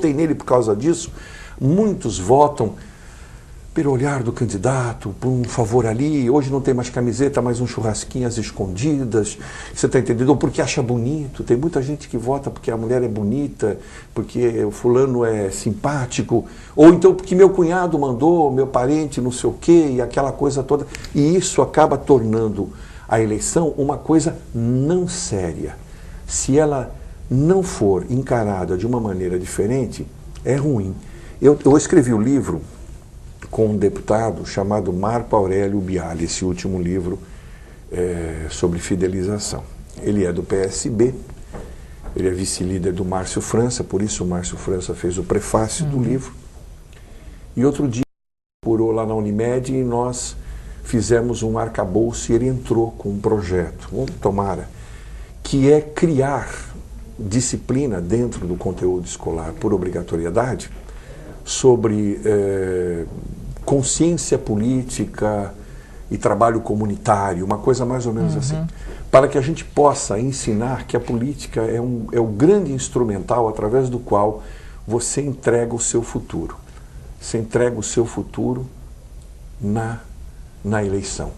votei nele por causa disso. Muitos votam pelo olhar do candidato, por um favor ali, hoje não tem mais camiseta, mais um churrasquinho às escondidas, você está entendendo? Ou porque acha bonito, tem muita gente que vota porque a mulher é bonita, porque o fulano é simpático, ou então porque meu cunhado mandou, meu parente não sei o quê, e aquela coisa toda, e isso acaba tornando a eleição uma coisa não séria. Se ela não for encarada de uma maneira diferente, é ruim. Eu escrevi o livro com um deputado chamado Marco Aurélio Biali, esse último livro sobre fidelização. Ele é do PSB, ele é vice-líder do Márcio França, por isso o Márcio França fez o prefácio do livro. E outro dia ele procurou lá na Unimed e nós fizemos um arcabouço e ele entrou com um projeto, tomara, que é criar disciplina dentro do conteúdo escolar por obrigatoriedade sobre consciência política e trabalho comunitário, uma coisa mais ou menos assim, para que a gente possa ensinar que a política é o grande instrumental através do qual você entrega o seu futuro. Você entrega o seu futuro na eleição.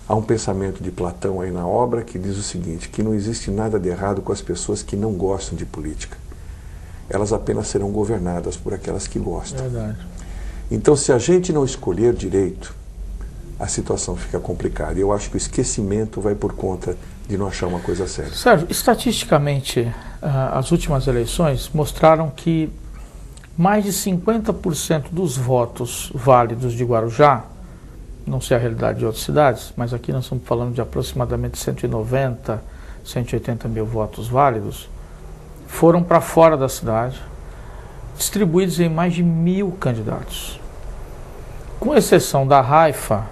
Há um pensamento de Platão aí na obra que diz o seguinte, que não existe nada de errado com as pessoas que não gostam de política. Elas apenas serão governadas por aquelas que gostam. Verdade. Então, se a gente não escolher direito, a situação fica complicada. Eu acho que o esquecimento vai por conta de não achar uma coisa séria. Sérgio, estatisticamente, as últimas eleições mostraram que mais de 50% dos votos válidos de Guarujá, não sei a realidade de outras cidades, mas aqui nós estamos falando de aproximadamente 190, 180 mil votos válidos, foram para fora da cidade, distribuídos em mais de 1.000 candidatos. Com exceção da Raifa,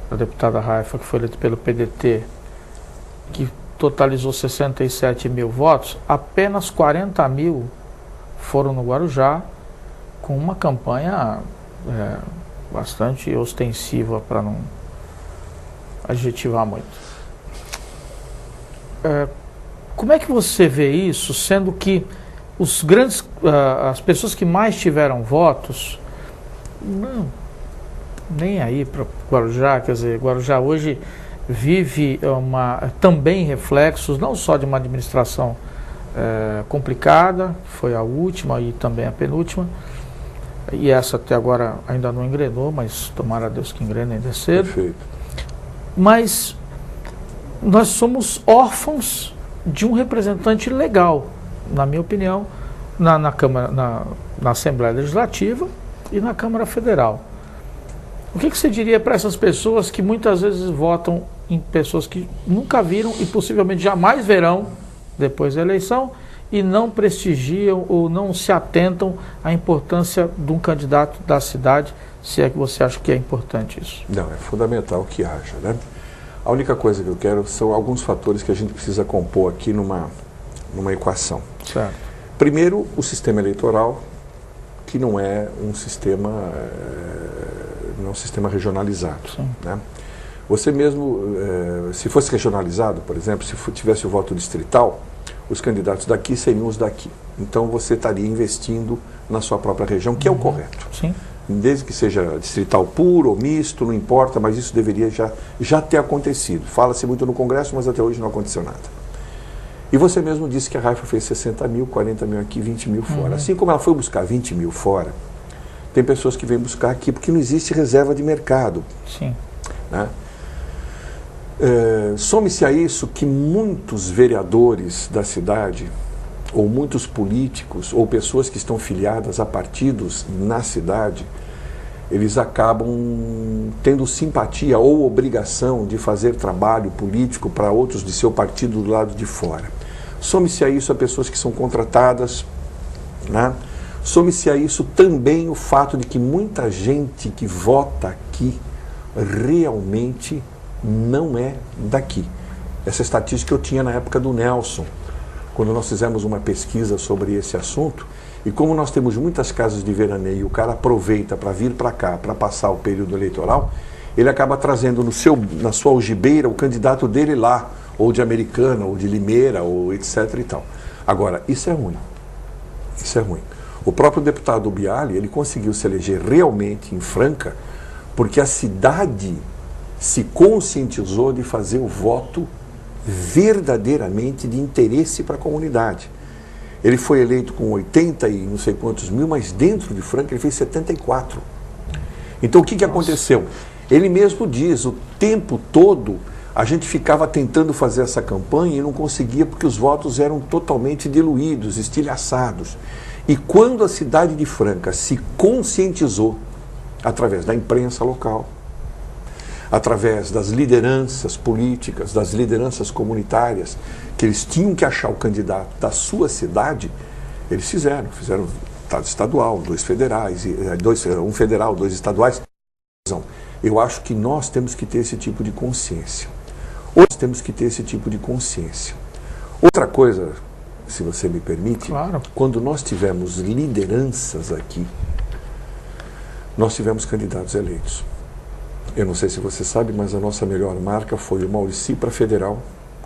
da deputada Raifa, que foi eleita pelo PDT, que totalizou 67 mil votos, apenas 40 mil foram no Guarujá, com uma campanha bastante ostensiva, para não adjetivar muito. Como é que você vê isso, sendo que as pessoas que mais tiveram votos, nem aí para Guarujá, quer dizer, Guarujá hoje vive também reflexos, não só de uma administração complicada, foi a última e também a penúltima, e essa até agora ainda não engrenou, mas tomara a Deus que engrene ainda cedo. Perfeito. Mas nós somos órfãos de um representante legal, na minha opinião, na Câmara, na Assembleia Legislativa e na Câmara Federal. O que você diria para essas pessoas que muitas vezes votam em pessoas que nunca viram e possivelmente jamais verão depois da eleição e não prestigiam ou não se atentam à importância de um candidato da cidade, se é que você acha que é importante isso? Não, é fundamental que haja, né? A única coisa que eu quero são alguns fatores que a gente precisa compor aqui numa equação. Certo. Primeiro, o sistema eleitoral, que não é um sistema, regionalizado. Né? Você mesmo, se fosse regionalizado, por exemplo, se tivesse o voto distrital, os candidatos daqui seriam os daqui. Então você estaria investindo na sua própria região, que é o correto. Sim. Desde que seja distrital puro ou misto, não importa, mas isso deveria já ter acontecido. Fala-se muito no Congresso, mas até hoje não aconteceu nada. E você mesmo disse que a Raifa fez 60 mil, 40 mil aqui, 20 mil fora. Assim como ela foi buscar 20 mil fora, tem pessoas que vêm buscar aqui porque não existe reserva de mercado. Sim. Né? Some-se a isso que muitos vereadores da cidade, ou muitos políticos, ou pessoas que estão filiadas a partidos na cidade, eles acabam tendo simpatia ou obrigação de fazer trabalho político para outros de seu partido do lado de fora. Some-se a isso a pessoas que são contratadas, né? Some-se a isso também o fato de que muita gente que vota aqui realmente não é daqui. Essa estatística eu tinha na época do Nelson, quando nós fizemos uma pesquisa sobre esse assunto, e como nós temos muitas casas de veraneio, o cara aproveita para vir para cá, para passar o período eleitoral, ele acaba trazendo na sua algibeira o candidato dele lá, ou de Americana, ou de Limeira, ou etc. e tal. Agora, isso é ruim. Isso é ruim. O próprio deputado Biali, ele conseguiu se eleger realmente em Franca, porque a cidade se conscientizou de fazer o voto verdadeiramente de interesse para a comunidade. Ele foi eleito com 80 e não sei quantos mil, mas dentro de Franca ele fez 74. Então o que aconteceu? Ele mesmo diz, o tempo todo a gente ficava tentando fazer essa campanha e não conseguia porque os votos eram totalmente diluídos, estilhaçados. E quando a cidade de Franca se conscientizou, através da imprensa local, através das lideranças políticas, das lideranças comunitárias, que eles tinham que achar o candidato da sua cidade, eles fizeram deputado estadual, 2 federais, um federal, 2 estaduais. Eu acho que nós temos que ter esse tipo de consciência. Outra coisa, se você me permite, claro. Quando nós tivemos lideranças aqui, nós tivemos candidatos eleitos. Eu não sei se você sabe, mas a nossa melhor marca foi o Maurici para federal,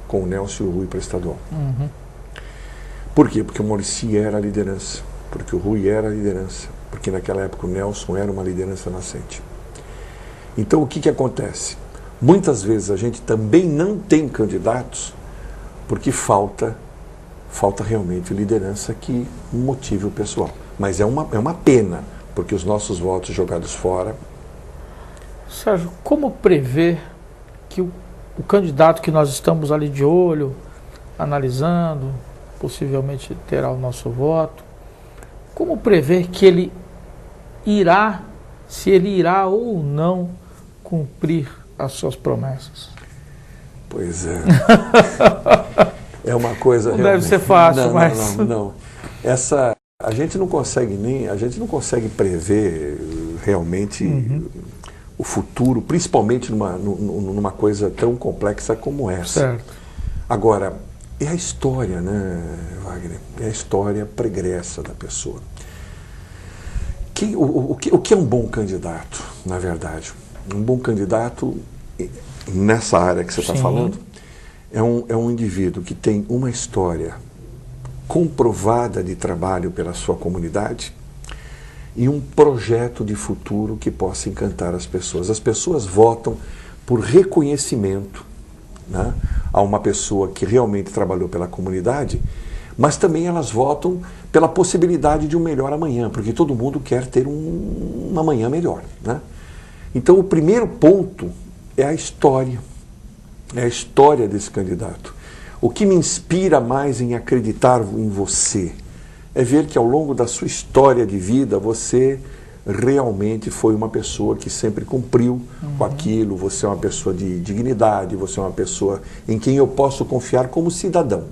com o Nelson e o Rui para estadual. Uhum. Por quê? Porque o Maurici era a liderança, porque o Rui era a liderança, porque naquela época o Nelson era uma liderança nascente. Então o que acontece? Muitas vezes a gente também não tem candidatos porque falta realmente liderança que motive o pessoal. Mas é uma pena, porque os nossos votos jogados fora... Sérgio, como prever que o candidato que nós estamos ali de olho, analisando, possivelmente terá o nosso voto, como prever que ele irá, se ele irá ou não cumprir as suas promessas? Pois é. É uma coisa não realmente... deve ser fácil, mas... Não. A gente não consegue prever realmente o futuro, principalmente numa coisa tão complexa como essa. Certo. Agora, é a história, né, Wagner? É a história pregressa da pessoa. O que é um bom candidato, na verdade? Um bom candidato, nessa área que você está falando, é um indivíduo que tem uma história comprovada de trabalho pela sua comunidade e um projeto de futuro que possa encantar as pessoas. As pessoas votam por reconhecimento, né, a uma pessoa que realmente trabalhou pela comunidade, mas também elas votam pela possibilidade de um melhor amanhã, porque todo mundo quer ter um amanhã melhor, né? Então o primeiro ponto é a história desse candidato. O que me inspira mais em acreditar em você é ver que ao longo da sua história de vida você realmente foi uma pessoa que sempre cumpriu com aquilo, você é uma pessoa de dignidade, você é uma pessoa em quem eu posso confiar como cidadão.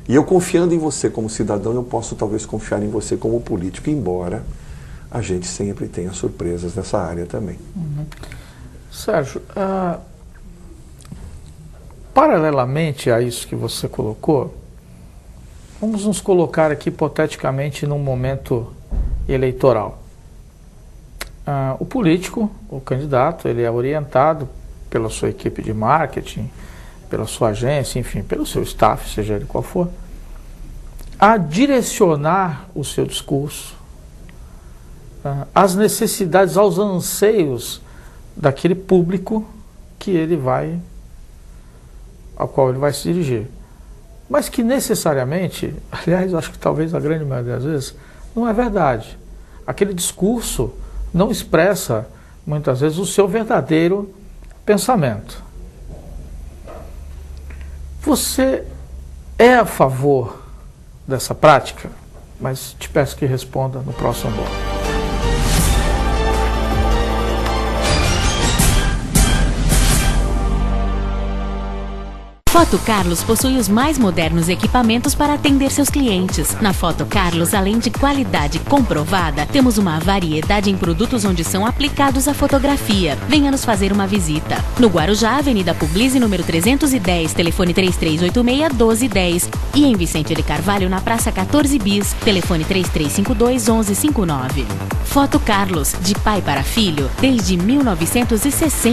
E eu confiando em você como cidadão, eu posso talvez confiar em você como político, embora a gente sempre tenha surpresas nessa área também. Sérgio, paralelamente a isso que você colocou, vamos nos colocar aqui hipoteticamente num momento eleitoral. O político, o candidato, ele é orientado pela sua equipe de marketing, pela sua agência, enfim, pelo seu staff, seja ele qual for, a direcionar o seu discurso às necessidades, aos anseios daquele público ao qual ele vai se dirigir. Mas que necessariamente, aliás, acho que talvez a grande maioria das vezes, não é verdade. Aquele discurso não expressa, muitas vezes, o seu verdadeiro pensamento. Você é a favor dessa prática? Mas te peço que responda no próximo bloco. Foto Carlos possui os mais modernos equipamentos para atender seus clientes. Na Foto Carlos, além de qualidade comprovada, temos uma variedade em produtos onde são aplicados a fotografia. Venha nos fazer uma visita. No Guarujá, Avenida Puglisi, número 310, telefone 3386-1210. E em Vicente de Carvalho, na Praça 14 Bis, telefone 3352-1159. Foto Carlos, de pai para filho, desde 1960.